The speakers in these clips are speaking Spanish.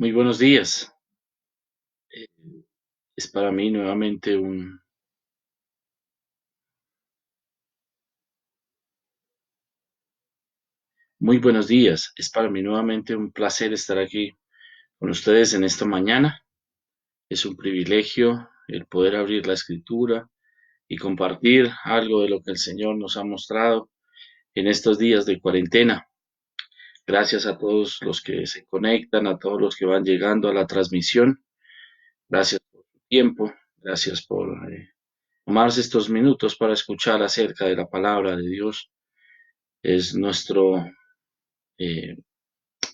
Muy buenos días. Eh, es para mí nuevamente un muy buenos días. Es para mí nuevamente un placer estar aquí con ustedes en esta mañana. Es un privilegio el poder abrir la escritura y compartir algo de lo que el Señor nos ha mostrado en estos días de cuarentena. Gracias a todos los que se conectan, a todos los que van llegando a la transmisión. Gracias por su tiempo. Gracias por tomarse estos minutos para escuchar acerca de la palabra de Dios. Es nuestro eh,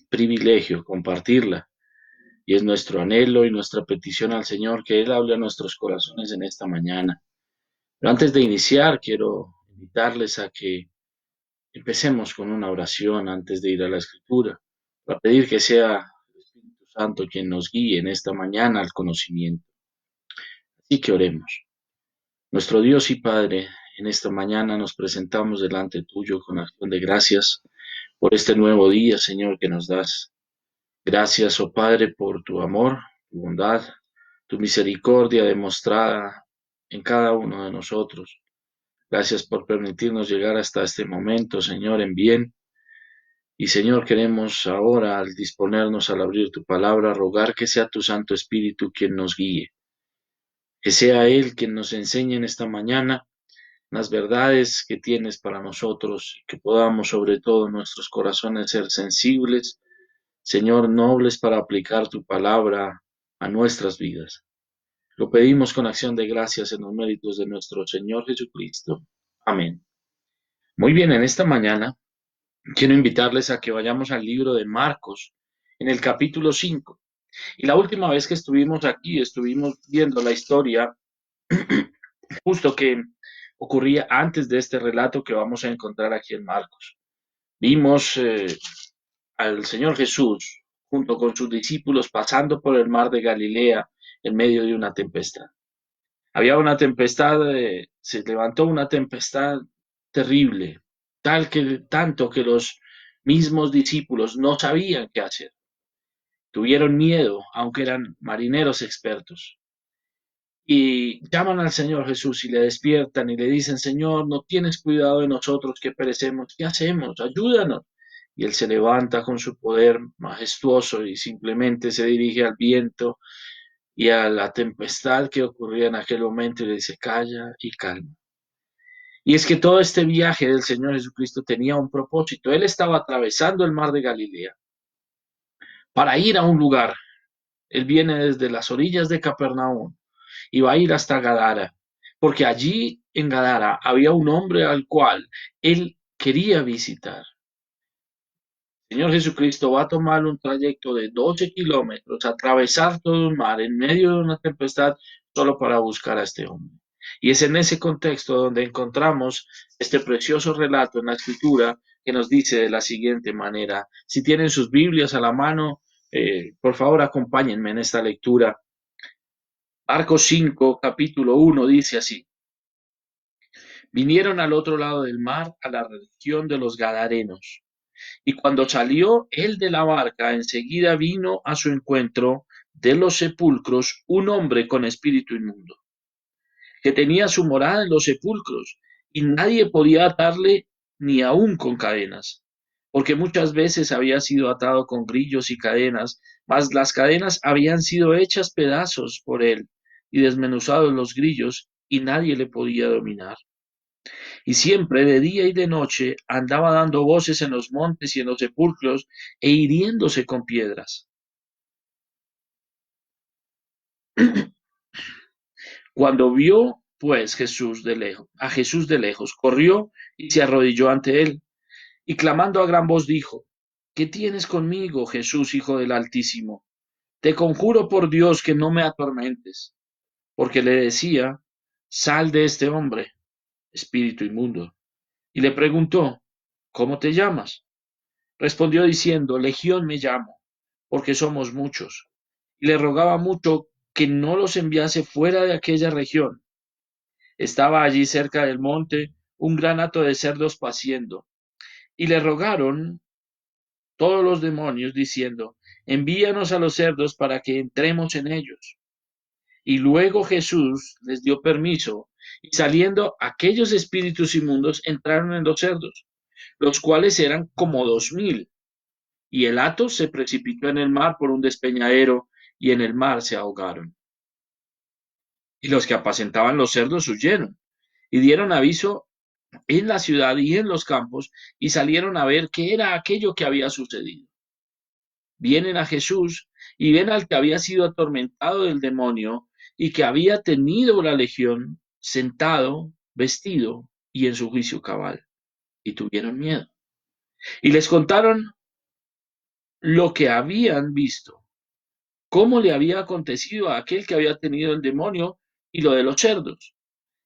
privilegio compartirla y es nuestro anhelo y nuestra petición al Señor que Él hable a nuestros corazones en esta mañana. Pero antes de iniciar, quiero invitarles a que empecemos con una oración antes de ir a la Escritura, para pedir que sea el Espíritu Santo quien nos guíe en esta mañana al conocimiento. Así que oremos. Nuestro Dios y Padre, en esta mañana nos presentamos delante tuyo con acción de gracias por este nuevo día, Señor, que nos das. Gracias, oh Padre, por tu amor, tu bondad, tu misericordia demostrada en cada uno de nosotros. Gracias por permitirnos llegar hasta este momento, Señor, en bien. Y Señor, queremos ahora, al disponernos al abrir tu palabra, rogar que sea tu Santo Espíritu quien nos guíe, que sea Él quien nos enseñe en esta mañana las verdades que tienes para nosotros y que podamos sobre todo nuestros corazones ser sensibles, Señor, nobles para aplicar tu palabra a nuestras vidas. Lo pedimos con acción de gracias en los méritos de nuestro Señor Jesucristo. Amén. Muy bien, en esta mañana quiero invitarles a que vayamos al libro de Marcos, en el capítulo 5. Y la última vez que estuvimos aquí, estuvimos viendo la historia justo que ocurría antes de este relato que vamos a encontrar aquí en Marcos. Vimos al Señor Jesús junto con sus discípulos pasando por el mar de Galilea en medio de una tempestad. Había una tempestad, se levantó una tempestad terrible, tanto que los mismos discípulos no sabían qué hacer. Tuvieron miedo, aunque eran marineros expertos. Y llaman al Señor Jesús y le despiertan y le dicen, Señor, no tienes cuidado de nosotros que perecemos. ¿Qué hacemos? Ayúdanos. Y él se levanta con su poder majestuoso y simplemente se dirige al viento y a la tempestad que ocurría en aquel momento y le dice, calla y calma. Y es que todo este viaje del Señor Jesucristo tenía un propósito. Él estaba atravesando el mar de Galilea para ir a un lugar. Él viene desde las orillas de Capernaum y va a ir hasta Gadara, porque allí en Gadara había un hombre al cual él quería visitar. El Señor Jesucristo va a tomar un trayecto de 12 kilómetros, atravesar todo un mar en medio de una tempestad solo para buscar a este hombre. Y es en ese contexto donde encontramos este precioso relato en la escritura que nos dice de la siguiente manera. Si tienen sus Biblias a la mano, por favor acompáñenme en esta lectura. Marcos 5, capítulo 1 dice así. Vinieron al otro lado del mar, a la región de los Gadarenos. Y cuando salió él de la barca, enseguida vino a su encuentro de los sepulcros un hombre con espíritu inmundo, que tenía su morada en los sepulcros, y nadie podía atarle ni aun con cadenas, porque muchas veces había sido atado con grillos y cadenas, mas las cadenas habían sido hechas pedazos por él, y desmenuzados los grillos, y nadie le podía dominar. Y siempre de día y de noche andaba dando voces en los montes y en los sepulcros e hiriéndose con piedras. Cuando vio pues Jesús de lejos, corrió y se arrodilló ante él, y clamando a gran voz dijo, ¿qué tienes conmigo, Jesús, Hijo del Altísimo? Te conjuro por Dios que no me atormentes, porque le decía, sal de este hombre, espíritu inmundo. Y le preguntó, ¿cómo te llamas? Respondió diciendo, Legión me llamo, porque somos muchos. Y le rogaba mucho que no los enviase fuera de aquella región. Estaba allí cerca del monte un gran hato de cerdos paciendo, y le rogaron todos los demonios, diciendo, envíanos a los cerdos para que entremos en ellos. Y luego Jesús les dio permiso, y saliendo aquellos espíritus inmundos entraron en los cerdos, los cuales eran como 2000, y el hato se precipitó en el mar por un despeñadero, y en el mar se ahogaron. Y los que apacentaban los cerdos huyeron, y dieron aviso en la ciudad y en los campos, y salieron a ver qué era aquello que había sucedido. Vienen a Jesús y ven al que había sido atormentado del demonio y que había tenido la legión sentado, vestido y en su juicio cabal. Y tuvieron miedo. Y les contaron lo que habían visto, cómo le había acontecido a aquel que había tenido el demonio y lo de los cerdos.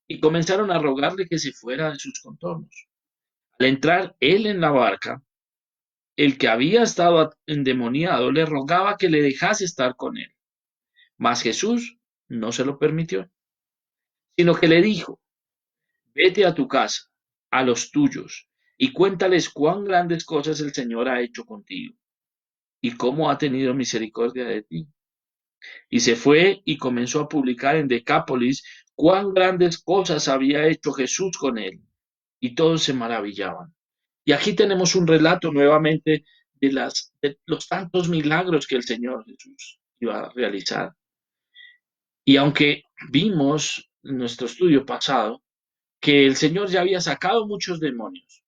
Y comenzaron a rogarle que se fuera de sus contornos. Al entrar él en la barca, el que había estado endemoniado le rogaba que le dejase estar con él. Mas Jesús no se lo permitió, sino que le dijo, vete a tu casa, a los tuyos, y cuéntales cuán grandes cosas el Señor ha hecho contigo, y cómo ha tenido misericordia de ti. Y se fue y comenzó a publicar en Decápolis cuán grandes cosas había hecho Jesús con él, y todos se maravillaban. Y aquí tenemos un relato nuevamente de los tantos milagros que el Señor Jesús iba a realizar. Y aunque vimos en nuestro estudio pasado que el Señor ya había sacado muchos demonios,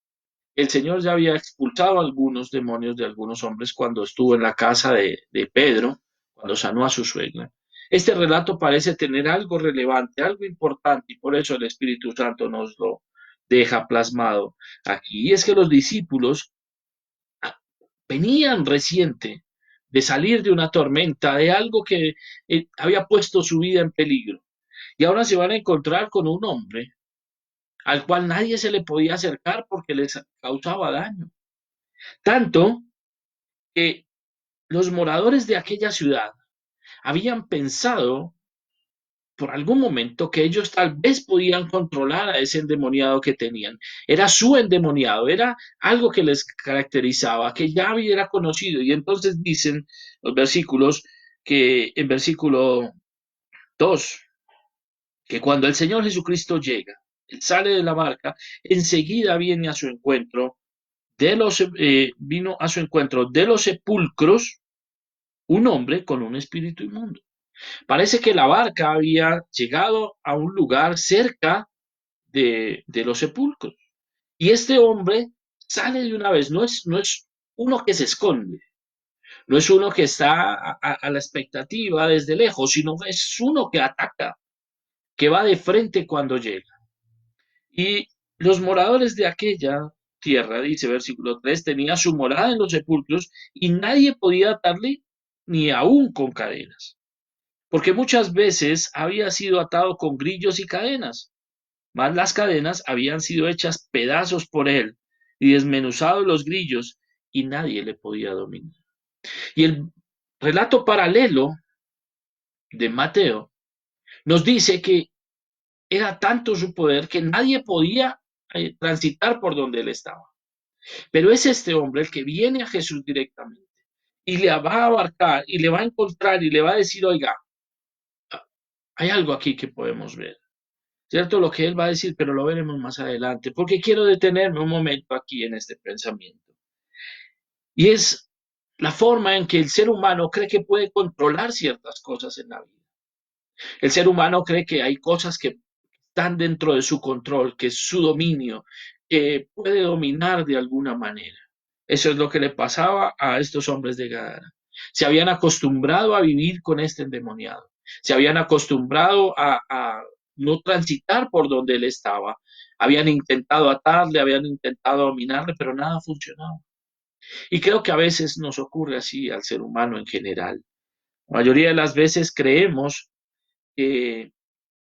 el Señor ya había expulsado algunos demonios de algunos hombres cuando estuvo en la casa de Pedro, cuando sanó a su suegra. Este relato parece tener algo relevante, algo importante, y por eso el Espíritu Santo nos lo deja plasmado aquí. Y es que los discípulos venían reciente de salir de una tormenta, de algo que había puesto su vida en peligro. Y ahora se van a encontrar con un hombre al cual nadie se le podía acercar porque les causaba daño. Tanto que los moradores de aquella ciudad habían pensado por algún momento que ellos tal vez podían controlar a ese endemoniado que tenían. Era su endemoniado, era algo que les caracterizaba, que ya hubiera conocido. Y entonces dicen los versículos que en versículo 2 que cuando el Señor Jesucristo llega, él sale de la barca, enseguida vino a su encuentro de los sepulcros un hombre con un espíritu inmundo. Parece que la barca había llegado a un lugar cerca de los sepulcros. Y este hombre sale de una vez, no es uno que se esconde, no es uno que está a la expectativa desde lejos, sino es uno que ataca, que va de frente cuando llega. Y los moradores de aquella tierra, dice versículo 3, tenía su morada en los sepulcros y nadie podía atarle ni aún con cadenas, porque muchas veces había sido atado con grillos y cadenas, mas las cadenas habían sido hechas pedazos por él y desmenuzados los grillos y nadie le podía dominar. Y el relato paralelo de Mateo nos dice que era tanto su poder que nadie podía transitar por donde él estaba. Pero es este hombre el que viene a Jesús directamente y le va a abarcar y le va a encontrar y le va a decir, oiga, hay algo aquí que podemos ver. ¿Cierto? Lo que él va a decir, pero lo veremos más adelante, porque quiero detenerme un momento aquí en este pensamiento. Y es la forma en que el ser humano cree que puede controlar ciertas cosas en la vida. El ser humano cree que hay cosas que están dentro de su control, que es su dominio, que puede dominar de alguna manera. Eso es lo que le pasaba a estos hombres de Gadara. Se habían acostumbrado a vivir con este endemoniado. Se habían acostumbrado a no transitar por donde él estaba. Habían intentado atarle, habían intentado dominarle, pero nada funcionaba. Y creo que a veces nos ocurre así al ser humano en general. La mayoría de las veces creemos que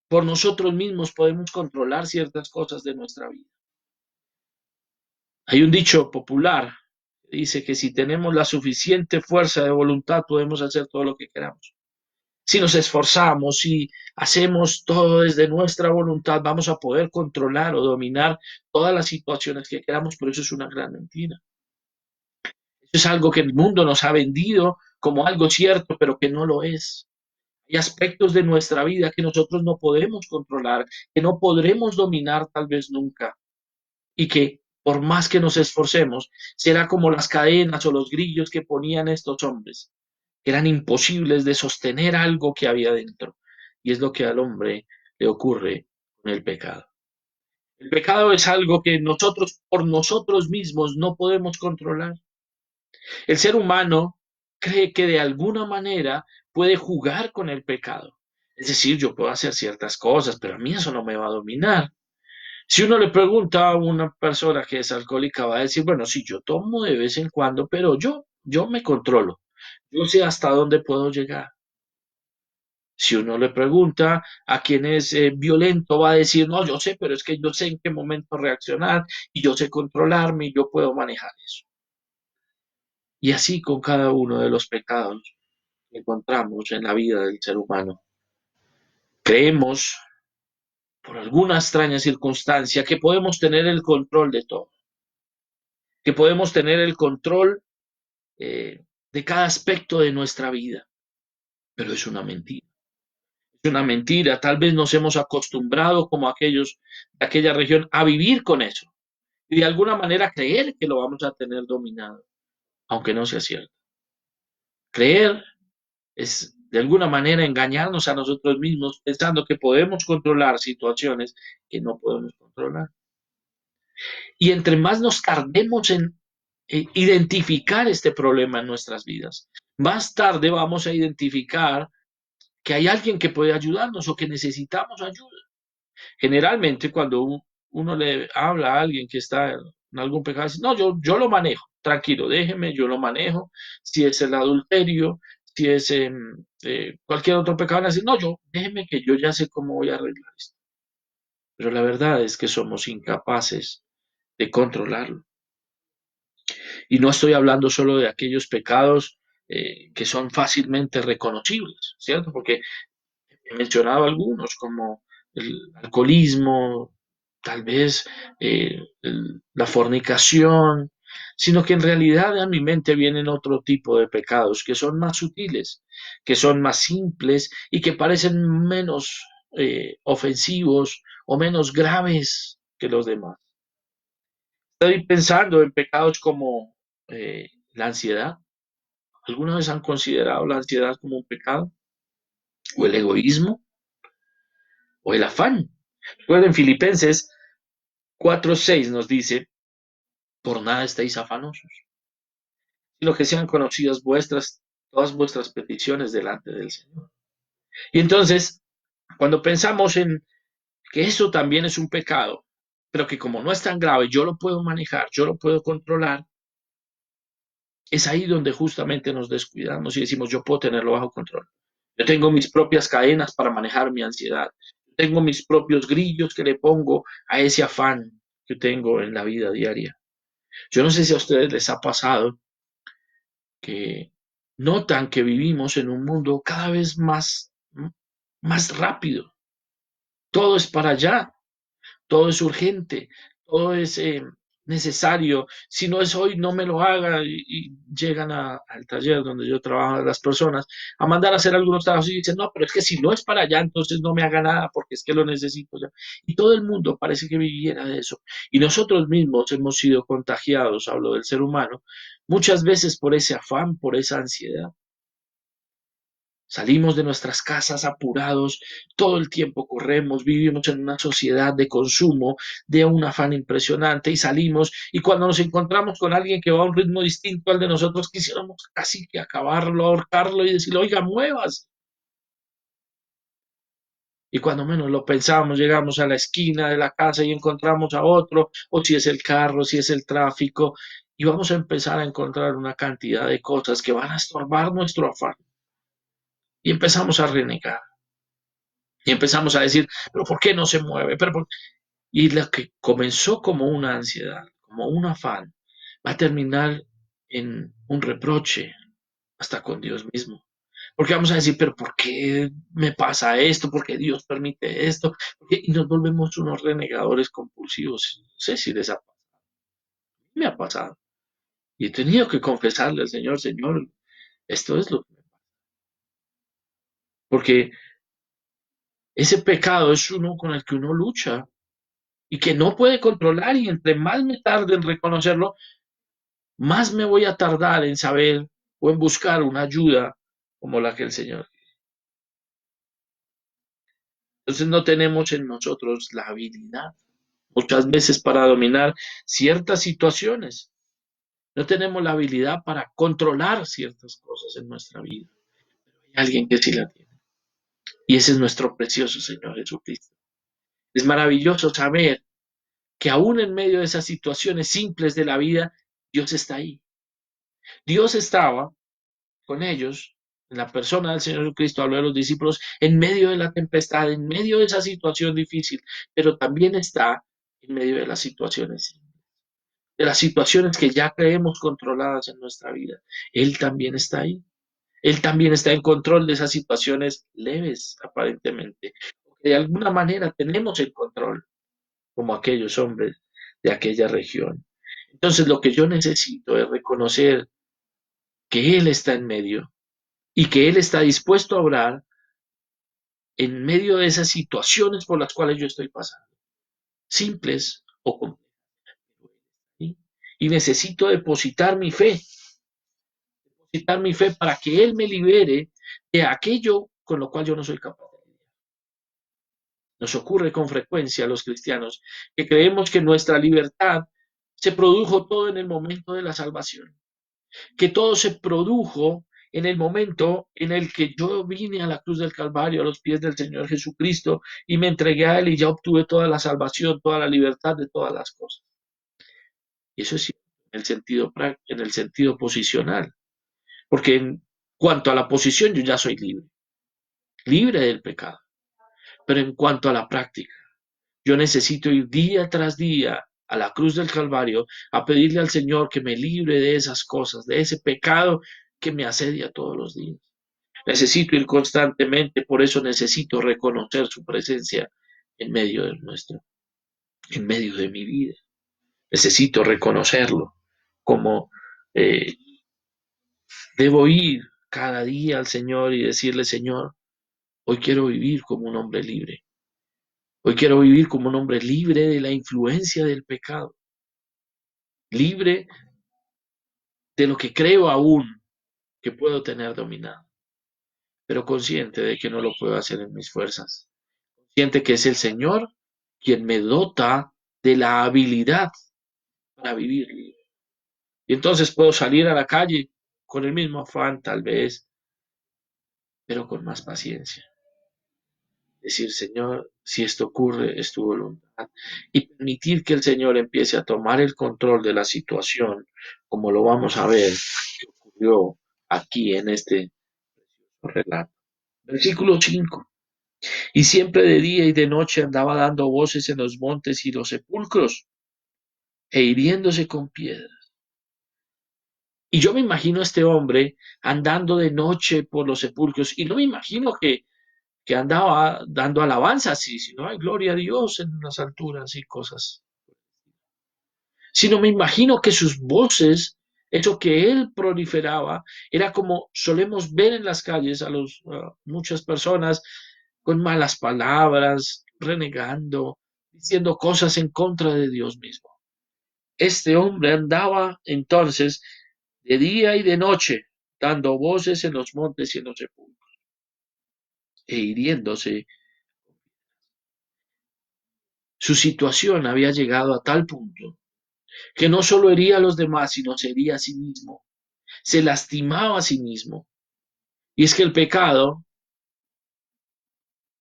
por nosotros mismos podemos controlar ciertas cosas de nuestra vida. Hay un dicho popular que dice que si tenemos la suficiente fuerza de voluntad podemos hacer todo lo que queramos. Si nos esforzamos, si hacemos todo desde nuestra voluntad, vamos a poder controlar o dominar todas las situaciones que queramos, pero eso es una gran mentira. Eso es algo que el mundo nos ha vendido como algo cierto, pero que no lo es. Hay aspectos de nuestra vida que nosotros no podemos controlar, que no podremos dominar tal vez nunca, y que por más que nos esforcemos, será como las cadenas o los grillos que ponían estos hombres, que eran imposibles de sostener algo que había dentro. Y es lo que al hombre le ocurre con el pecado. El pecado es algo que nosotros por nosotros mismos no podemos controlar. El ser humano cree que de alguna manera puede jugar con el pecado. Es decir, yo puedo hacer ciertas cosas, pero a mí eso no me va a dominar. Si uno le pregunta a una persona que es alcohólica, va a decir, bueno, sí, yo tomo de vez en cuando, pero yo me controlo. Yo sé hasta dónde puedo llegar. Si uno le pregunta a quien es violento, va a decir, no, yo sé, pero es que yo sé en qué momento reaccionar y yo sé controlarme y yo puedo manejar eso. Y así con cada uno de los pecados que encontramos en la vida del ser humano. Creemos, por alguna extraña circunstancia, que podemos tener el control de todo, que podemos tener el control de cada aspecto de nuestra vida, pero es una mentira. Es una mentira. Tal vez nos hemos acostumbrado como aquellos de aquella región a vivir con eso y de alguna manera creer que lo vamos a tener dominado, aunque no sea cierto. Creer es de alguna manera engañarnos a nosotros mismos pensando que podemos controlar situaciones que no podemos controlar. Y entre más nos tardemos en identificar este problema en nuestras vidas, más tarde vamos a identificar que hay alguien que puede ayudarnos o que necesitamos ayuda. Generalmente cuando uno le habla a alguien que está en algún pecado, dice, no, yo lo manejo, tranquilo, déjeme, yo lo manejo. Si es el adulterio, si es cualquier otro pecado, dice, no, déjeme que yo ya sé cómo voy a arreglar esto. Pero la verdad es que somos incapaces de controlarlo. Y no estoy hablando solo de aquellos pecados que son fácilmente reconocibles, ¿cierto? Porque he mencionado algunos como el alcoholismo, tal vez la fornicación, sino que en realidad a mi mente vienen otro tipo de pecados que son más sutiles, que son más simples y que parecen menos ofensivos o menos graves que los demás. Estoy pensando en pecados como la ansiedad. ¿Alguna vez han considerado la ansiedad como un pecado? ¿O el egoísmo? ¿O el afán? Recuerden, Filipenses 4:6 nos dice, por nada estéis afanosos, sino que sean conocidas todas vuestras peticiones delante del Señor. Y entonces, cuando pensamos en que eso también es un pecado, pero que como no es tan grave, yo lo puedo manejar, yo lo puedo controlar, es ahí donde justamente nos descuidamos y decimos, yo puedo tenerlo bajo control. Yo tengo mis propias cadenas para manejar mi ansiedad. Tengo mis propios grillos que le pongo a ese afán que tengo en la vida diaria. Yo no sé si a ustedes les ha pasado que notan que vivimos en un mundo cada vez más rápido. Todo es para allá, todo es urgente, todo es necesario. Si no es hoy, no me lo haga. Y llegan al taller donde yo trabajo las personas a mandar a hacer algunos trabajos y dicen, no, pero es que si no es para allá, entonces no me haga nada porque es que lo necesito ya. Y todo el mundo parece que viviera de eso. Y nosotros mismos hemos sido contagiados, hablo del ser humano, muchas veces por ese afán, por esa ansiedad. Salimos de nuestras casas apurados, todo el tiempo corremos, vivimos en una sociedad de consumo, de un afán impresionante y salimos y cuando nos encontramos con alguien que va a un ritmo distinto al de nosotros, quisiéramos casi que acabarlo, ahorcarlo y decirle, oiga, muevas. Y cuando menos lo pensamos, llegamos a la esquina de la casa y encontramos a otro, o si es el carro, si es el tráfico, y vamos a empezar a encontrar una cantidad de cosas que van a estorbar nuestro afán. Y empezamos a renegar. Y empezamos a decir, pero ¿por qué no se mueve? Y lo que comenzó como una ansiedad, como un afán, va a terminar en un reproche hasta con Dios mismo. Porque vamos a decir, pero ¿por qué me pasa esto? ¿Por qué Dios permite esto? Y nos volvemos unos renegadores compulsivos. No sé si les ha pasado. Me ha pasado. Y he tenido que confesarle al Señor, Señor, Esto es lo que... Porque ese pecado es uno con el que uno lucha y que no puede controlar y entre más me tarde en reconocerlo, más me voy a tardar en saber o en buscar una ayuda como la que el Señor. Entonces no tenemos en nosotros la habilidad muchas veces para dominar ciertas situaciones. No tenemos la habilidad para controlar ciertas cosas en nuestra vida. Hay alguien que sí la tiene. Y ese es nuestro precioso Señor Jesucristo. Es maravilloso saber que aún en medio de esas situaciones simples de la vida, Dios está ahí. Dios estaba con ellos, en la persona del Señor Jesucristo, habló de los discípulos, en medio de la tempestad, en medio de esa situación difícil, pero también está en medio de las situaciones, de las situaciones que ya creemos controladas en nuestra vida. Él también está ahí. Él también está en control de esas situaciones leves, aparentemente. De alguna manera tenemos el control, como aquellos hombres de aquella región. Entonces, lo que yo necesito es reconocer que Él está en medio y que Él está dispuesto a obrar en medio de esas situaciones por las cuales yo estoy pasando, simples o complejas. ¿Sí? Y necesito depositar mi fe para que Él me libere de aquello con lo cual yo no soy capaz. Nos ocurre con frecuencia a los cristianos que creemos que nuestra libertad se produjo todo en el momento de la salvación, que todo se produjo en el momento en el que yo vine a la cruz del Calvario, a los pies del Señor Jesucristo, y me entregué a Él y ya obtuve toda la salvación, toda la libertad de todas las cosas. Y eso es cierto en el sentido posicional, porque en cuanto a la posición yo ya soy libre, libre del pecado, pero en cuanto a la práctica, yo necesito ir día tras día a la cruz del Calvario a pedirle al Señor que me libre de esas cosas, de ese pecado que me asedia todos los días. Necesito ir constantemente, por eso necesito reconocer su presencia en medio de en medio de mi vida. Necesito reconocerlo como eh, debo ir cada día al Señor y decirle, Señor, hoy quiero vivir como un hombre libre. Hoy quiero vivir como un hombre libre de la influencia del pecado, libre de lo que creo aún que puedo tener dominado, pero consciente de que no lo puedo hacer en mis fuerzas. Consciente que es el Señor quien me dota de la habilidad para vivir libre. Y entonces puedo salir a la calle con el mismo afán, tal vez, pero con más paciencia. Decir, Señor, si esto ocurre, es tu voluntad. Y permitir que el Señor empiece a tomar el control de la situación, como lo vamos a ver que ocurrió aquí en este relato. Versículo 5. Y siempre de día y de noche andaba dando voces en los montes y los sepulcros, e hiriéndose con piedras. Y yo me imagino a este hombre andando de noche por los sepulcros, y no me imagino que andaba dando alabanzas, sino hay gloria a Dios en las alturas y cosas, sino me imagino que sus voces, eso que él proliferaba, era como solemos ver en las calles a muchas personas con malas palabras, renegando, diciendo cosas en contra de Dios mismo. Este hombre andaba entonces de día y de noche, dando voces en los montes y en los sepulcros, e hiriéndose. Su situación había llegado a tal punto que no solo hería a los demás, sino se hería a sí mismo, se lastimaba a sí mismo. Y es que el pecado,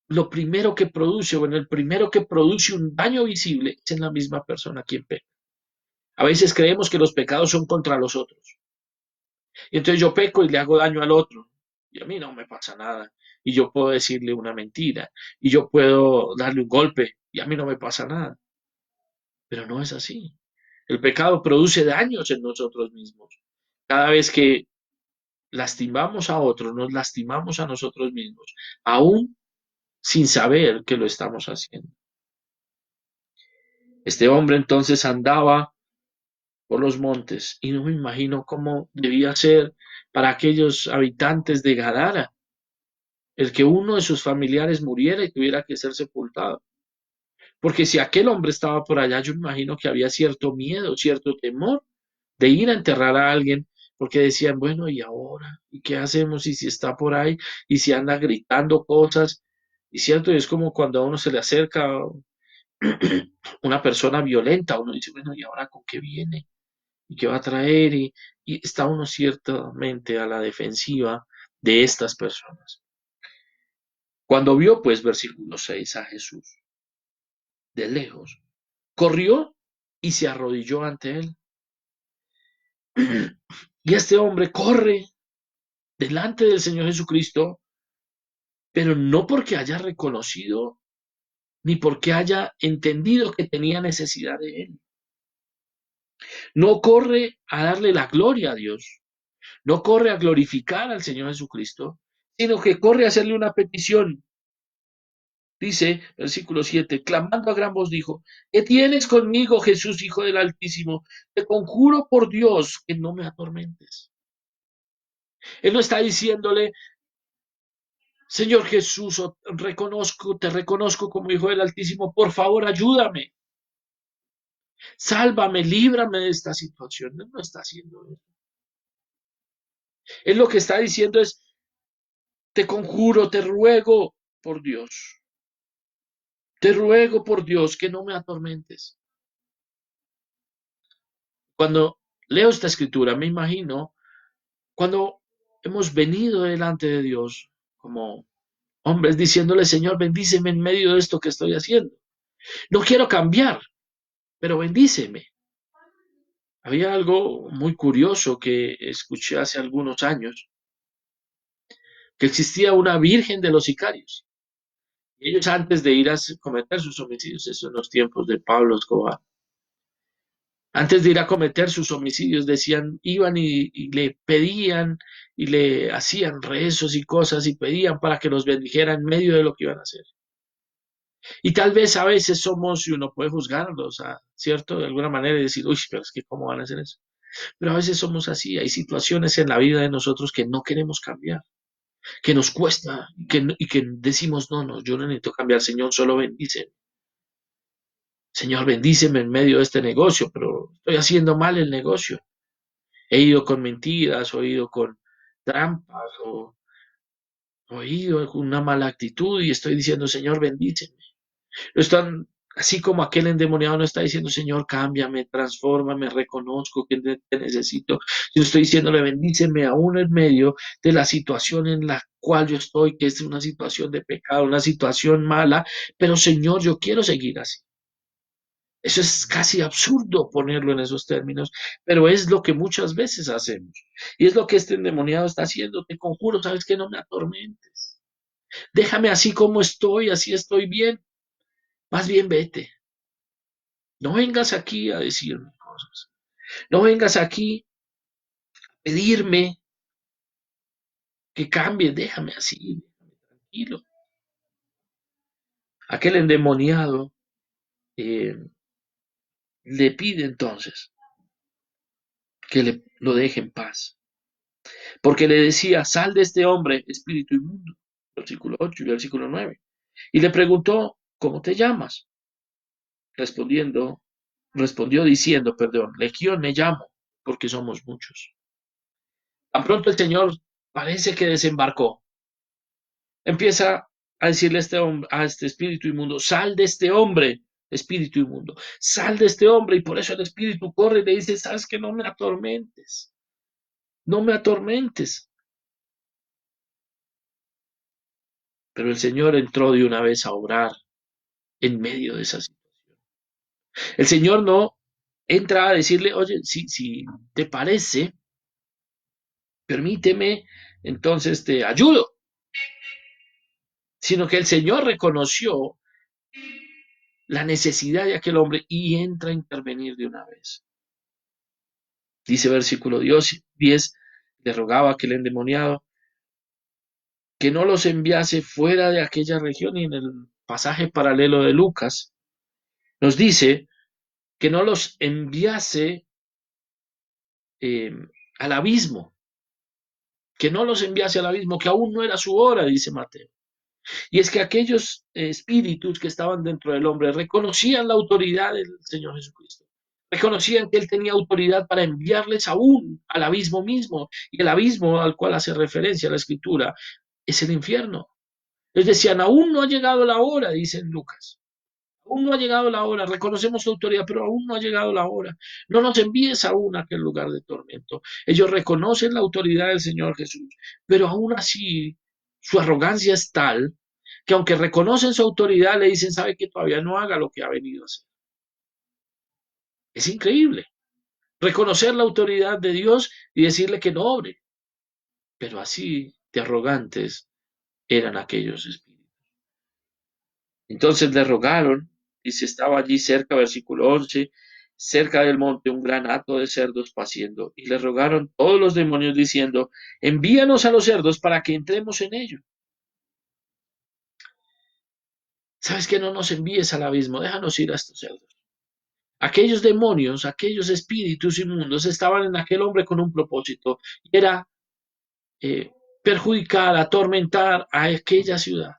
lo primero que produce, bueno, el primero que produce un daño visible es en la misma persona quien peca. A veces creemos que los pecados son contra los otros. Y entonces yo peco y le hago daño al otro. Y a mí no me pasa nada. Y yo puedo decirle una mentira. Y yo puedo darle un golpe. Y a mí no me pasa nada. Pero no es así. El pecado produce daños en nosotros mismos. Cada vez que lastimamos a otros, nos lastimamos a nosotros mismos, aún sin saber que lo estamos haciendo. Este hombre entonces andaba por los montes y no me imagino cómo debía ser para aquellos habitantes de Gadara, el que uno de sus familiares muriera y tuviera que ser sepultado. Porque si aquel hombre estaba por allá, yo me imagino que había cierto miedo, cierto temor de ir a enterrar a alguien, porque decían, bueno, ¿y ahora? ¿Y qué hacemos? ¿Y si está por ahí? ¿Y si anda gritando cosas? Y cierto, es como cuando a uno se le acerca una persona violenta, uno dice, bueno, ¿y ahora con qué viene? ¿Y qué va a traer? Y está uno ciertamente a la defensiva de estas personas. Cuando vio, pues, versículo 6 a Jesús de lejos, corrió y se arrodilló ante él. Y este hombre corre delante del Señor Jesucristo, pero no porque haya reconocido ni porque haya entendido que tenía necesidad de él. No corre a darle la gloria a Dios, no corre a glorificar al Señor Jesucristo, sino que corre a hacerle una petición. Dice, versículo 7, clamando a gran voz dijo, ¿qué tienes conmigo, Jesús, Hijo del Altísimo? Te conjuro por Dios que no me atormentes. Él no está diciéndole, Señor Jesús, te reconozco como Hijo del Altísimo, por favor, ayúdame, sálvame, líbrame de esta situación. Él no está haciendo eso. Él lo que está diciendo es, te conjuro, te ruego por Dios que no me atormentes. Cuando leo esta escritura, me imagino cuando hemos venido delante de Dios como hombres diciéndole, Señor, bendíceme en medio de esto que estoy haciendo. No quiero cambiar, pero bendíceme. Había algo muy curioso que escuché hace algunos años, que existía una virgen de los sicarios. Ellos antes de ir a cometer sus homicidios, eso en los tiempos de Pablo Escobar, antes de ir a cometer sus homicidios, decían, iban y le pedían y le hacían rezos y cosas y pedían para que los bendijera en medio de lo que iban a hacer. Y tal vez a veces somos, y uno puede juzgarlos, ¿cierto? De alguna manera y decir, uy, pero es que ¿cómo van a hacer eso? Pero a veces somos así, hay situaciones en la vida de nosotros que no queremos cambiar, que nos cuesta y que decimos, no, no, yo no necesito cambiar, Señor, solo bendice. Señor, bendíceme en medio de este negocio, pero estoy haciendo mal el negocio. He ido con mentiras, o he ido con trampas, o he ido con una mala actitud y estoy diciendo, Señor, bendíceme. No están, así como aquel endemoniado no está diciendo, Señor, cámbiame, transfórmame, reconozco que te necesito. Yo estoy diciéndole, bendíceme aún en medio de la situación en la cual yo estoy, que es una situación de pecado, una situación mala, pero Señor, yo quiero seguir así. Eso es casi absurdo ponerlo en esos términos, pero es lo que muchas veces hacemos. Y es lo que este endemoniado está haciendo. Te conjuro, sabes que no me atormentes. Déjame así como estoy, así estoy bien. Más bien vete. No vengas aquí a decirme cosas. No vengas aquí a pedirme que cambie. Déjame así, déjame tranquilo. Aquel endemoniado eh, le pide entonces que lo deje en paz. Porque le decía, sal de este hombre, espíritu inmundo. Versículo 8 y versículo 9. Y le preguntó, ¿cómo te llamas? Respondiendo, respondió diciendo, perdón, Legión me llamo, porque somos muchos. Tan pronto el Señor parece que desembarcó. Empieza a decirle a este espíritu inmundo, sal de este hombre, espíritu inmundo, sal de este hombre. Y por eso el espíritu corre y le dice, sabes que no me atormentes, no me atormentes. Pero el Señor entró de una vez a obrar en medio de esa situación. El Señor no entra a decirle, oye, si te parece, permíteme, entonces te ayudo. Sino que el Señor reconoció la necesidad de aquel hombre y entra a intervenir de una vez. Dice versículo 10, le rogaba a aquel endemoniado que no los enviase fuera de aquella región, y en el pasaje paralelo de Lucas nos dice que no los enviase eh, al abismo. que no los enviase al abismo, que aún no era su hora, dice Mateo. Y es que aquellos espíritus que estaban dentro del hombre reconocían la autoridad del Señor Jesucristo. Reconocían que Él tenía autoridad para enviarles aún al abismo mismo. Y el abismo al cual hace referencia la Escritura es el infierno. Les decían, aún no ha llegado la hora, dice Lucas. Aún no ha llegado la hora, reconocemos tu autoridad, pero aún no ha llegado la hora. No nos envíes aún a aquel lugar de tormento. Ellos reconocen la autoridad del Señor Jesús, pero aún así su arrogancia es tal que aunque reconocen su autoridad, le dicen, sabe que todavía no haga lo que ha venido a hacer. Es increíble reconocer la autoridad de Dios y decirle que no obre, pero así de arrogantes eran aquellos espíritus. Entonces le rogaron, y se estaba allí cerca, versículo 11, cerca del monte un gran hato de cerdos paciendo, y le rogaron todos los demonios diciendo, envíanos a los cerdos para que entremos en ellos. ¿Sabes que no nos envíes al abismo? Déjanos ir a estos cerdos. Aquellos demonios, aquellos espíritus inmundos estaban en aquel hombre con un propósito, y era eh, perjudicar, atormentar a aquella ciudad.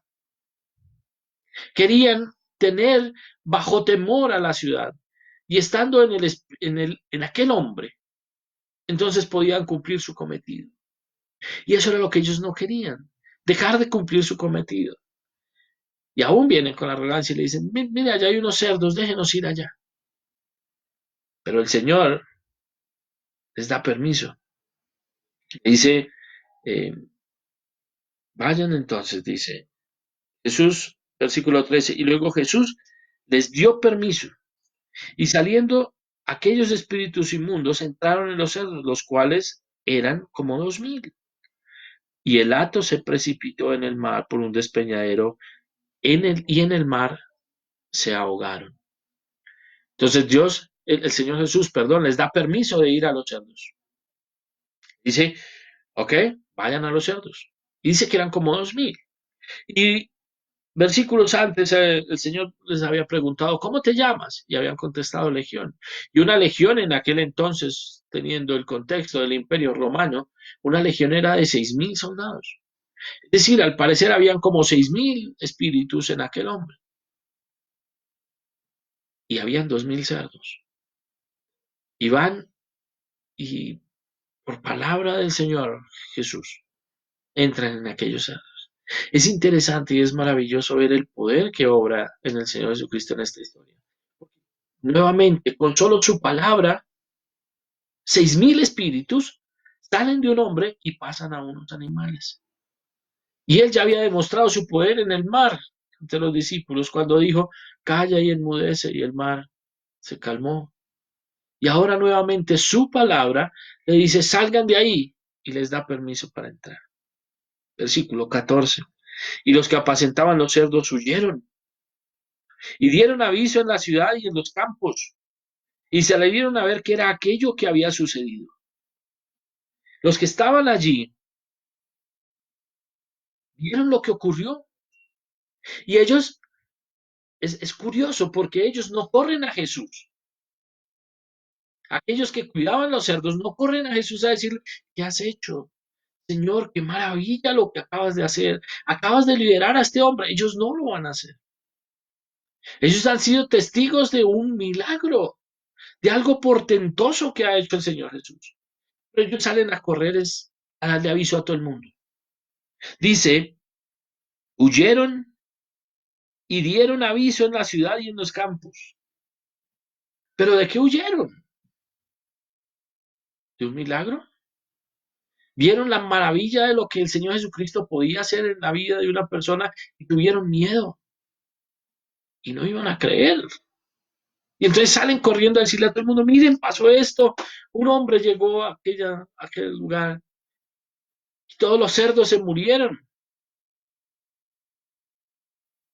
Querían tener bajo temor a la ciudad. Y estando en aquel hombre, entonces podían cumplir su cometido. Y eso era lo que ellos no querían, dejar de cumplir su cometido. Y aún vienen con arrogancia y le dicen, mire, allá hay unos cerdos, déjenos ir allá. Pero el Señor les da permiso. Dice, eh, vayan entonces, dice Jesús, versículo 13, y luego Jesús les dio permiso. Y saliendo aquellos espíritus inmundos entraron en los cerdos, los cuales eran como 2000. Y el hato se precipitó en el mar por un despeñadero, y en el mar se ahogaron. Entonces Dios, el Señor Jesús, perdón, les da permiso de ir a los cerdos. Dice, ok, vayan a los cerdos. Y dice que eran como 2000. Y versículos antes el Señor les había preguntado, ¿cómo te llamas? Y habían contestado legión. Y una legión en aquel entonces, teniendo el contexto del Imperio Romano, una legión era de 6000 soldados. Es decir, al parecer habían como 6000 espíritus en aquel hombre. Y habían 2000 cerdos. Y van y por palabra del Señor Jesús entran en aquellos cerdos. Es interesante y es maravilloso ver el poder que obra en el Señor Jesucristo en esta historia. Nuevamente, con solo su palabra, 6000 espíritus salen de un hombre y pasan a unos animales. Y él ya había demostrado su poder en el mar ante los discípulos cuando dijo, calla y enmudece, y el mar se calmó. Y ahora nuevamente su palabra le dice, salgan de ahí, y les da permiso para entrar. Versículo 14. Y los que apacentaban los cerdos huyeron y dieron aviso en la ciudad y en los campos, y se le dieron a ver qué era aquello que había sucedido. Los que estaban allí vieron lo que ocurrió, y ellos, es curioso porque ellos no corren a Jesús. Aquellos que cuidaban los cerdos no corren a Jesús a decirle, ¿qué has hecho? Señor, qué maravilla lo que acabas de hacer. Acabas de liberar a este hombre. Ellos no lo van a hacer. Ellos han sido testigos de un milagro, de algo portentoso que ha hecho el Señor Jesús. Pero ellos salen a correr a darle aviso a todo el mundo. Dice, huyeron y dieron aviso en la ciudad y en los campos. ¿Pero de qué huyeron? ¿De un milagro? Vieron la maravilla de lo que el Señor Jesucristo podía hacer en la vida de una persona y tuvieron miedo y no iban a creer. Y entonces salen corriendo a decirle a todo el mundo, miren, pasó esto, un hombre llegó a aquel lugar y todos los cerdos se murieron.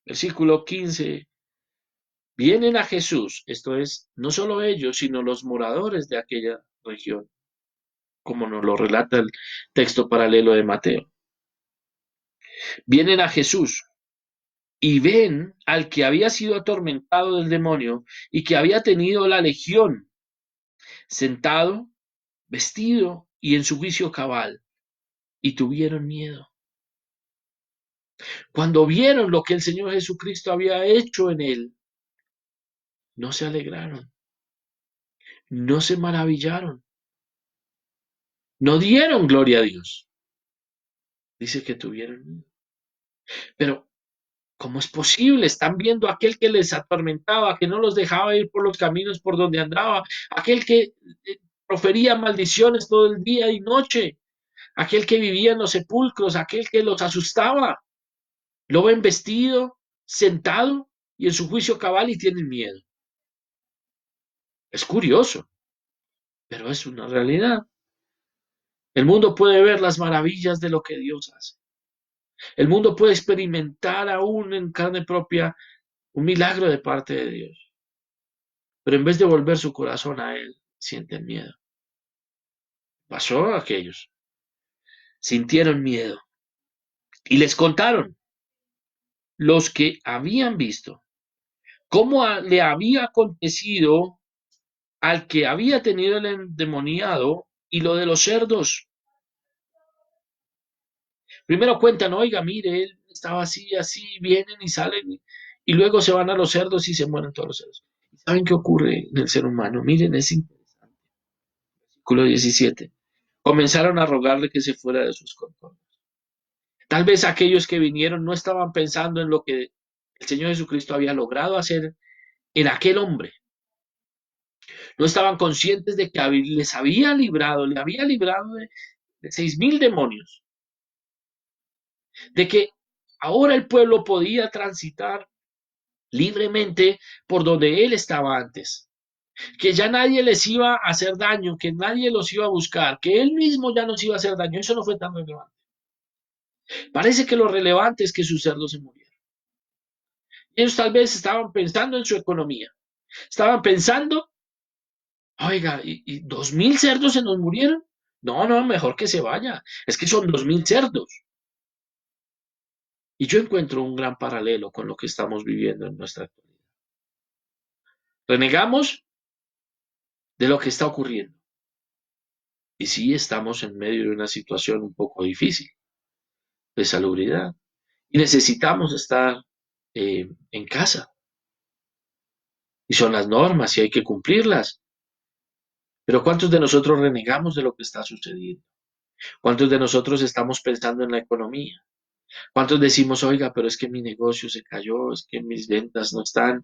Versículo 15. Vienen a Jesús, esto es, no solo ellos, sino los moradores de aquella región, como nos lo relata el texto paralelo de Mateo. Vienen a Jesús y ven al que había sido atormentado del demonio y que había tenido la legión, sentado, vestido y en su juicio cabal. y tuvieron miedo. Cuando vieron lo que el Señor Jesucristo había hecho en él, no se alegraron, no se maravillaron, no dieron gloria a Dios. Dice que tuvieron miedo. Pero, ¿cómo es posible? Están viendo a aquel que les atormentaba, que no los dejaba ir por los caminos por donde andaba, aquel que profería maldiciones todo el día y noche, aquel que vivía en los sepulcros, aquel que los asustaba. Lo ven vestido, sentado y en su juicio cabal y tienen miedo. Es curioso, pero es una realidad. El mundo puede ver las maravillas de lo que Dios hace. El mundo puede experimentar aún en carne propia un milagro de parte de Dios. Pero en vez de volver su corazón a Él, sienten miedo. Pasó a aquellos. Sintieron miedo. Y les contaron los que habían visto cómo le había acontecido al que había tenido el endemoniado y lo de los cerdos. Primero cuentan, oiga, mire, él estaba así, así, vienen y salen y luego se van a los cerdos y se mueren todos los cerdos. ¿Saben qué ocurre en el ser humano? Miren, es interesante. Versículo 17. Comenzaron a rogarle que se fuera de sus contornos. Tal vez aquellos que vinieron no estaban pensando en lo que el Señor Jesucristo había logrado hacer en aquel hombre. No estaban conscientes de que les había librado, le había librado de 6,000 demonios, de que ahora el pueblo podía transitar libremente por donde él estaba antes, que ya nadie les iba a hacer daño, que nadie los iba a buscar, que él mismo ya nos iba a hacer daño. Eso no fue tan relevante. Parece que lo relevante es que sus cerdos se murieron. Ellos tal vez estaban pensando en su economía, estaban pensando, oiga, ¿y 2,000 cerdos se nos murieron? No, no, mejor que se vaya. Es que son 2,000 cerdos. Y yo encuentro un gran paralelo con lo que estamos viviendo en nuestra actualidad. Renegamos de lo que está ocurriendo. Y sí estamos en medio de una situación un poco difícil de salubridad. Y necesitamos estar en casa. Y son las normas y hay que cumplirlas. Pero ¿cuántos de nosotros renegamos de lo que está sucediendo? ¿Cuántos de nosotros estamos pensando en la economía? ¿Cuántos decimos, oiga, pero es que mi negocio se cayó, es que mis ventas no están,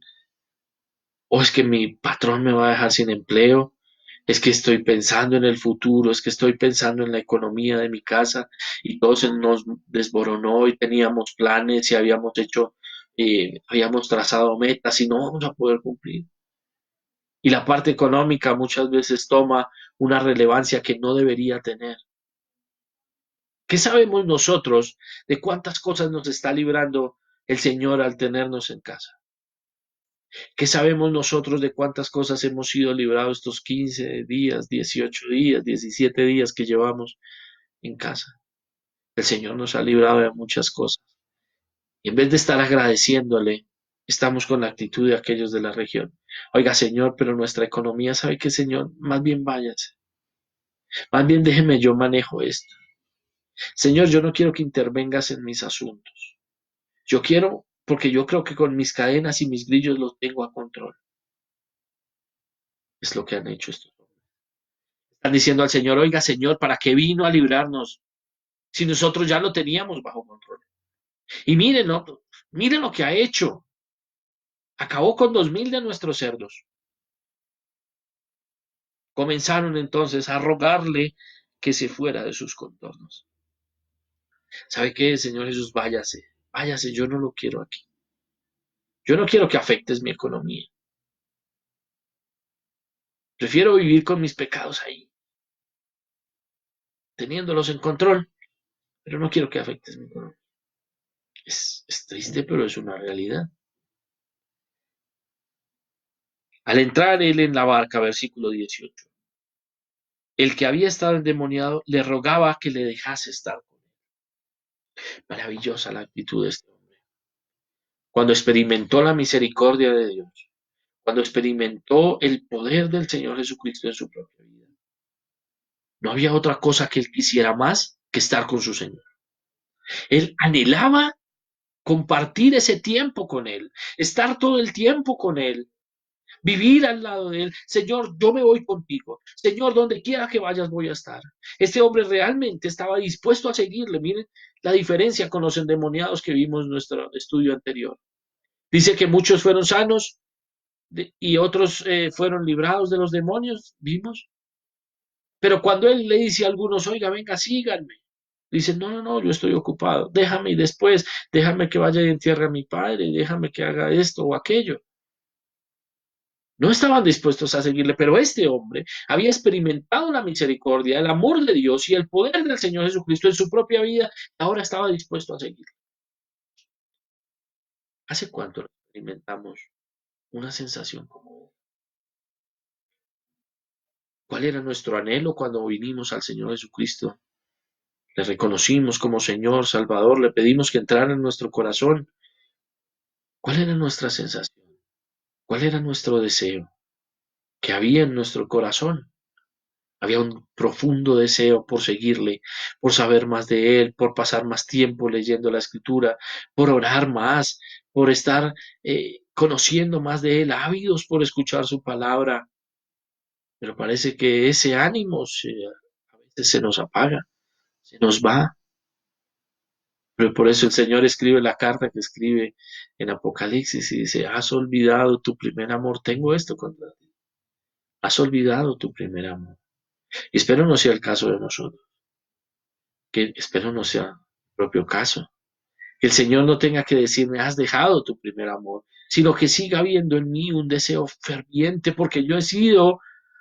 o es que mi patrón me va a dejar sin empleo? Es que estoy pensando en el futuro, es que estoy pensando en la economía de mi casa y todo se nos desboronó y teníamos planes y habíamos trazado metas y no vamos a poder cumplir. Y la parte económica muchas veces toma una relevancia que no debería tener. ¿Qué sabemos nosotros de cuántas cosas nos está librando el Señor al tenernos en casa? ¿Qué sabemos nosotros de cuántas cosas hemos sido librados estos 15 días, 18 días, 17 días que llevamos en casa? El Señor nos ha librado de muchas cosas. Y en vez de estar agradeciéndole, estamos con la actitud de aquellos de la región. Oiga, Señor, pero nuestra economía, ¿sabe qué, Señor? Más bien váyase. Más bien déjeme, yo manejo esto. Señor, yo no quiero que intervengas en mis asuntos. Yo quiero, porque yo creo que con mis cadenas y mis grillos los tengo a control. Es lo que han hecho estos hombres. Están diciendo al Señor, oiga, Señor, ¿para qué vino a librarnos si nosotros ya lo teníamos bajo control? Y miren, ¿no? Miren lo que ha hecho. Acabó con 2,000 de nuestros cerdos. Comenzaron entonces a rogarle que se fuera de sus contornos. ¿Sabe qué, Señor Jesús? Váyase, váyase, yo no lo quiero aquí. Yo no quiero que afectes mi economía. Prefiero vivir con mis pecados ahí, teniéndolos en control, pero no quiero que afectes mi economía. Es triste, pero es una realidad. Al entrar él en la barca, versículo 18, el que había estado endemoniado le rogaba que le dejase estar con él. Maravillosa la actitud de este hombre. Cuando experimentó la misericordia de Dios, cuando experimentó el poder del Señor Jesucristo en su propia vida, no había otra cosa que él quisiera más que estar con su Señor. Él anhelaba compartir ese tiempo con Él, estar todo el tiempo con Él, vivir al lado de Él. Señor, yo me voy contigo. Señor, donde quiera que vayas voy a estar. Este hombre realmente estaba dispuesto a seguirle. Miren la diferencia con los endemoniados que vimos en nuestro estudio anterior. Dice que muchos fueron sanos y otros fueron librados de los demonios, vimos. Pero cuando Él le dice a algunos, oiga, venga, síganme. Dicen, no, no, no, yo estoy ocupado, déjame y después, déjame que vaya y entierre a mi padre, déjame que haga esto o aquello. No estaban dispuestos a seguirle, pero este hombre había experimentado la misericordia, el amor de Dios y el poder del Señor Jesucristo en su propia vida, y ahora estaba dispuesto a seguirle. ¿Hace cuánto experimentamos una sensación como esa? ¿Cuál era nuestro anhelo cuando vinimos al Señor Jesucristo? Le reconocimos como Señor, Salvador, le pedimos que entrara en nuestro corazón. ¿Cuál era nuestra sensación? ¿Cuál era nuestro deseo? ¿Que había en nuestro corazón? Había un profundo deseo por seguirle, por saber más de él, por pasar más tiempo leyendo la escritura, por orar más, por estar conociendo más de él, ávidos por escuchar su palabra. Pero parece que ese ánimo a veces se nos apaga, se nos va. Pero por eso el Señor escribe la carta que escribe en Apocalipsis y dice, has olvidado tu primer amor, tengo esto contra ti, has olvidado tu primer amor. Y espero no sea el caso de nosotros, que espero no sea el propio caso. Que el Señor no tenga que decirme, has dejado tu primer amor, sino que siga habiendo en mí un deseo ferviente, porque yo he sido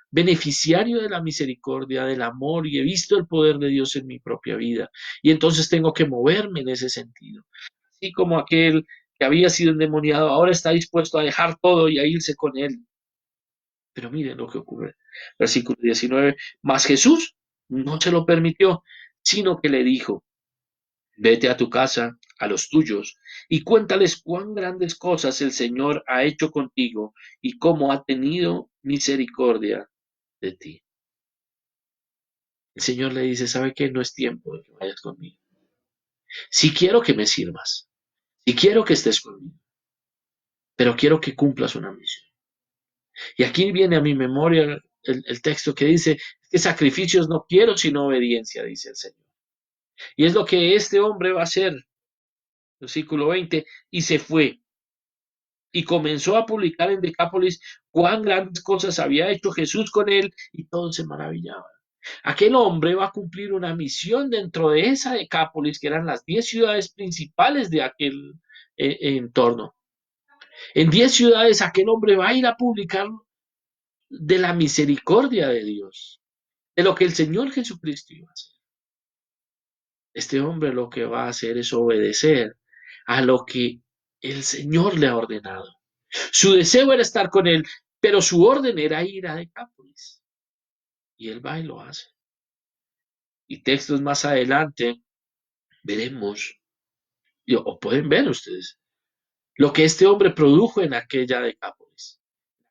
beneficiario de la misericordia, del amor, y he visto el poder de Dios en mi propia vida. Y entonces tengo que moverme en ese sentido. Así como aquel que había sido endemoniado, ahora está dispuesto a dejar todo y a irse con él. Pero miren lo que ocurre. Versículo 19. Mas Jesús no se lo permitió, sino que le dijo, vete a tu casa, a los tuyos, y cuéntales cuán grandes cosas el Señor ha hecho contigo y cómo ha tenido misericordia de ti. El Señor le dice, ¿sabe qué? No es tiempo de que vayas conmigo. Si quiero que me sirvas, si quiero que estés conmigo, pero quiero que cumplas una misión. Y aquí viene a mi memoria el texto que dice que sacrificios no quiero, sino obediencia, dice el Señor. Y es lo que este hombre va a hacer. Versículo 20, y se fue y comenzó a publicar en Decápolis cuán grandes cosas había hecho Jesús con él y todos se maravillaban. Aquel hombre va a cumplir una misión dentro de esa Decápolis, que eran las 10 ciudades principales de aquel entorno. En 10 ciudades aquel hombre va a ir a publicar de la misericordia de Dios, de lo que el Señor Jesucristo iba a hacer. Este hombre lo que va a hacer es obedecer a lo que el Señor le ha ordenado. Su deseo era estar con él, pero su orden era ir a Decápolis. Y él va y lo hace. Y textos más adelante veremos, o pueden ver ustedes, lo que este hombre produjo en aquella Decápolis,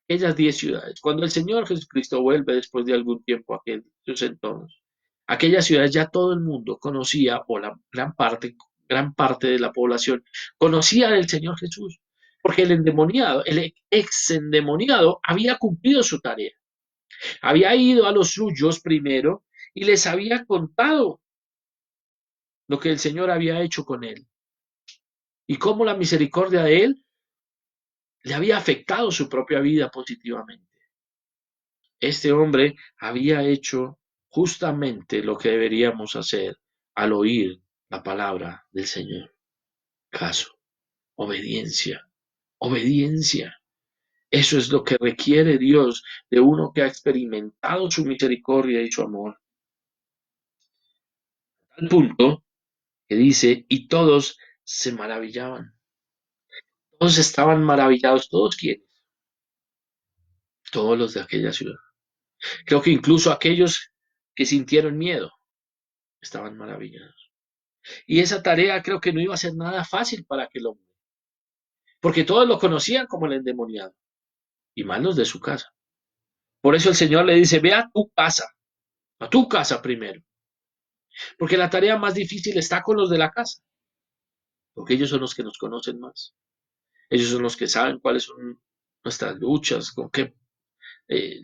aquellas 10 ciudades. Cuando el Señor Jesucristo vuelve después de algún tiempo a aquellos entornos, aquellas ciudades ya todo el mundo conocía, o la gran parte de la población conocía del Señor Jesús, porque el endemoniado, el ex endemoniado, había cumplido su tarea. Había ido a los suyos primero y les había contado lo que el Señor había hecho con él y cómo la misericordia de él le había afectado su propia vida positivamente. Este hombre había hecho justamente lo que deberíamos hacer al oír la palabra del Señor. Caso, obediencia, obediencia. Eso es lo que requiere Dios de uno que ha experimentado su misericordia y su amor. Al punto que dice, y todos se maravillaban. Todos estaban maravillados. ¿Todos quiénes? Todos los de aquella ciudad. Creo que incluso aquellos que sintieron miedo estaban maravillados. Y esa tarea creo que no iba a ser nada fácil para aquel hombre, porque todos lo conocían como el endemoniado, y más los de su casa. Por eso el Señor le dice, ve a tu casa primero. Porque la tarea más difícil está con los de la casa, porque ellos son los que nos conocen más. Ellos son los que saben cuáles son nuestras luchas, con qué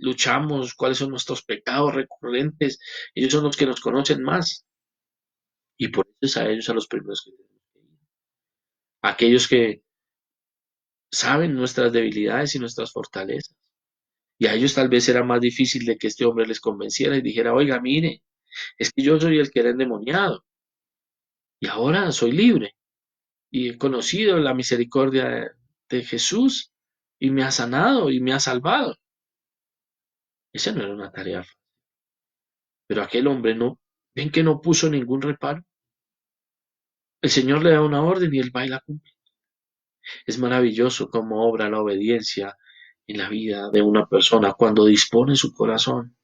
luchamos, cuáles son nuestros pecados recurrentes. Ellos son los que nos conocen más. Y por eso es a ellos a los primeros que tenemos que ir. Aquellos que saben nuestras debilidades y nuestras fortalezas. Y a ellos tal vez era más difícil de que este hombre les convenciera y dijera, oiga, mire, es que yo soy el que era endemoniado y ahora soy libre y he conocido la misericordia de Jesús y me ha sanado y me ha salvado. Esa no era una tarea fácil. Pero aquel hombre no, ven que no puso ningún reparo. El Señor le da una orden y él va y la cumple. Es maravilloso cómo obra la obediencia en la vida de una persona cuando dispone su corazón.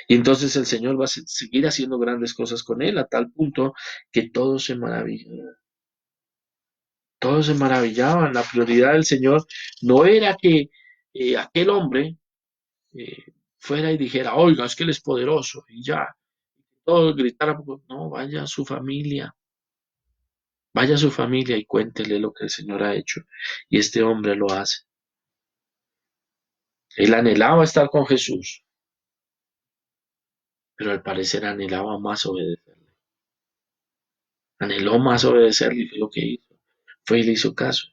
Y entonces el Señor va a seguir haciendo grandes cosas con él a tal punto que todos se maravillaban. La prioridad del Señor no era que aquel hombre eh, fuera y dijera, oiga, es que él es poderoso y ya, todos gritaran, no, vaya a su familia y cuéntele lo que el Señor ha hecho. Y este hombre lo hace. Él anhelaba estar con Jesús, pero al parecer anhelaba más obedecerle. Anheló más obedecerle y fue lo que hizo. Fue y le hizo caso.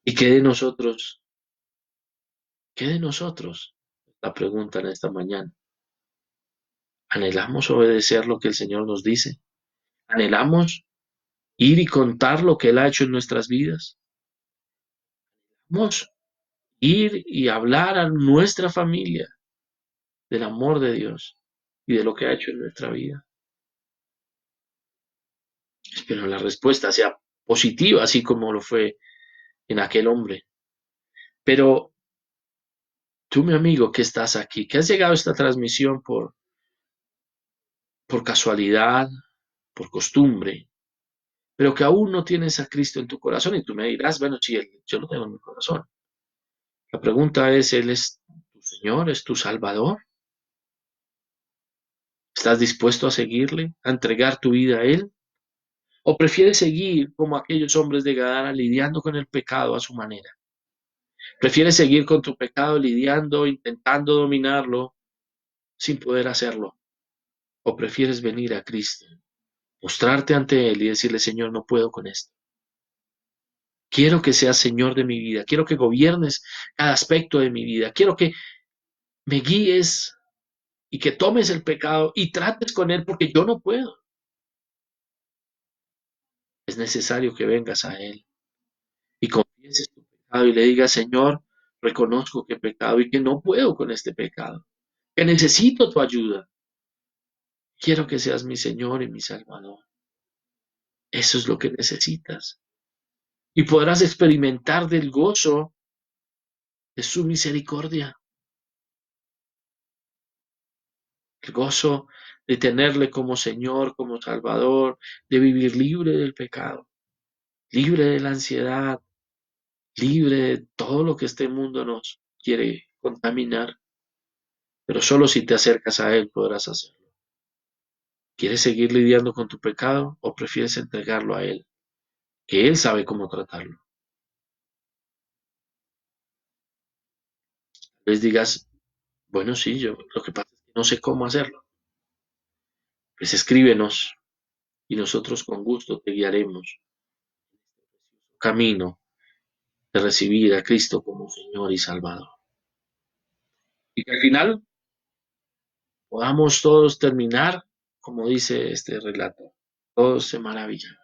¿Y qué de nosotros? ¿Qué de nosotros? La pregunta en esta mañana. ¿Anhelamos obedecer lo que el Señor nos dice? ¿Anhelamos ir y contar lo que Él ha hecho en nuestras vidas? ¿Anhelamos ir y hablar a nuestra familia del amor de Dios y de lo que ha hecho en nuestra vida? Espero la respuesta sea positiva, así como lo fue en aquel hombre. Pero tú, mi amigo, que estás aquí, que has llegado a esta transmisión por casualidad, por costumbre, pero que aún no tienes a Cristo en tu corazón y tú me dirás, bueno, sí, yo lo tengo en mi corazón. La pregunta es, ¿Él es tu Señor, es tu Salvador? ¿Estás dispuesto a seguirle, a entregar tu vida a Él? ¿O prefieres seguir como aquellos hombres de Gadara lidiando con el pecado a su manera? ¿Prefieres seguir con tu pecado lidiando, intentando dominarlo sin poder hacerlo? ¿O prefieres venir a Cristo, mostrarte ante Él y decirle, Señor, no puedo con esto? Quiero que seas Señor de mi vida, quiero que gobiernes cada aspecto de mi vida, quiero que me guíes y que tomes el pecado y trates con Él porque yo no puedo. Es necesario que vengas a Él y confieses tu pecado y le digas, Señor, reconozco que he pecado y que no puedo con este pecado, que necesito tu ayuda. Quiero que seas mi Señor y mi Salvador. Eso es lo que necesitas. Y podrás experimentar del gozo de su misericordia, el gozo de tenerle como Señor, como Salvador, de vivir libre del pecado, libre de la ansiedad, libre de todo lo que este mundo nos quiere contaminar, pero solo si te acercas a Él podrás hacerlo. ¿Quieres seguir lidiando con tu pecado o prefieres entregarlo a Él? Que Él sabe cómo tratarlo. Les digas, bueno, sí, yo lo que pasa es que no sé cómo hacerlo. Pues escríbenos y nosotros con gusto te guiaremos camino de recibir a Cristo como Señor y Salvador. Y que al final podamos todos terminar, como dice este relato, todos se maravillan,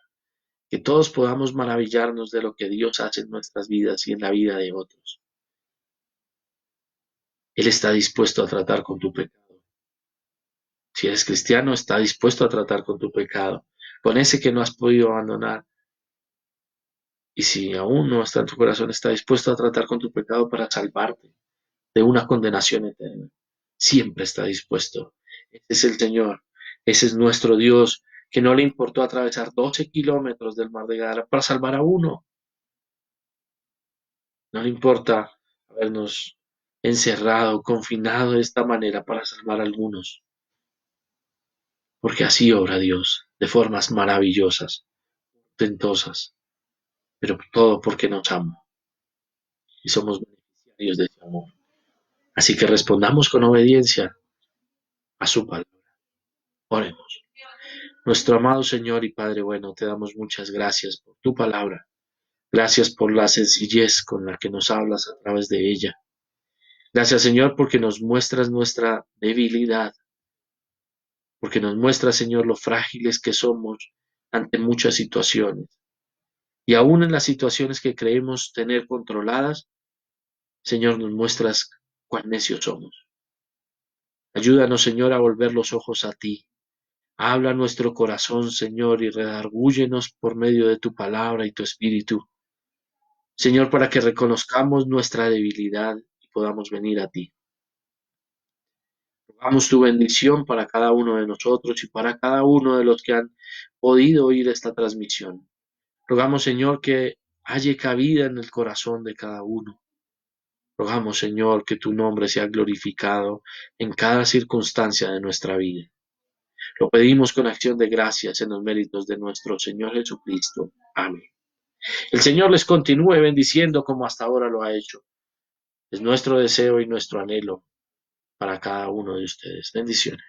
que todos podamos maravillarnos de lo que Dios hace en nuestras vidas y en la vida de otros. Él está dispuesto a tratar con tu pecado. Si eres cristiano, está dispuesto a tratar con tu pecado, con ese que no has podido abandonar. Y si aún no está en tu corazón, está dispuesto a tratar con tu pecado para salvarte de una condenación eterna. Siempre está dispuesto. Ese es el Señor. Ese es nuestro Dios, que no le importó atravesar 12 kilómetros del mar de Gadara para salvar a uno. No le importa habernos encerrado, confinado de esta manera para salvar a algunos. porque así obra Dios, de formas maravillosas, tentosas, pero todo porque nos ama y somos beneficiarios de ese amor. Así que respondamos con obediencia a su palabra. Oremos. Nuestro amado Señor y Padre bueno, te damos muchas gracias por tu palabra. Gracias por la sencillez con la que nos hablas a través de ella. Gracias, Señor, porque nos muestras nuestra debilidad, porque nos muestras, Señor, lo frágiles que somos ante muchas situaciones. Y aún en las situaciones que creemos tener controladas, Señor, nos muestras cuán necios somos. Ayúdanos, Señor, a volver los ojos a ti. Habla nuestro corazón, Señor, y redargúyenos por medio de tu palabra y tu espíritu. Señor, para que reconozcamos nuestra debilidad y podamos venir a ti. Rogamos tu bendición para cada uno de nosotros y para cada uno de los que han podido oír esta transmisión. Rogamos, Señor, que haya cabida en el corazón de cada uno. Rogamos, Señor, que tu nombre sea glorificado en cada circunstancia de nuestra vida. Lo pedimos con acción de gracias en los méritos de nuestro Señor Jesucristo. Amén. El Señor les continúe bendiciendo como hasta ahora lo ha hecho. Es nuestro deseo y nuestro anhelo para cada uno de ustedes. Bendiciones.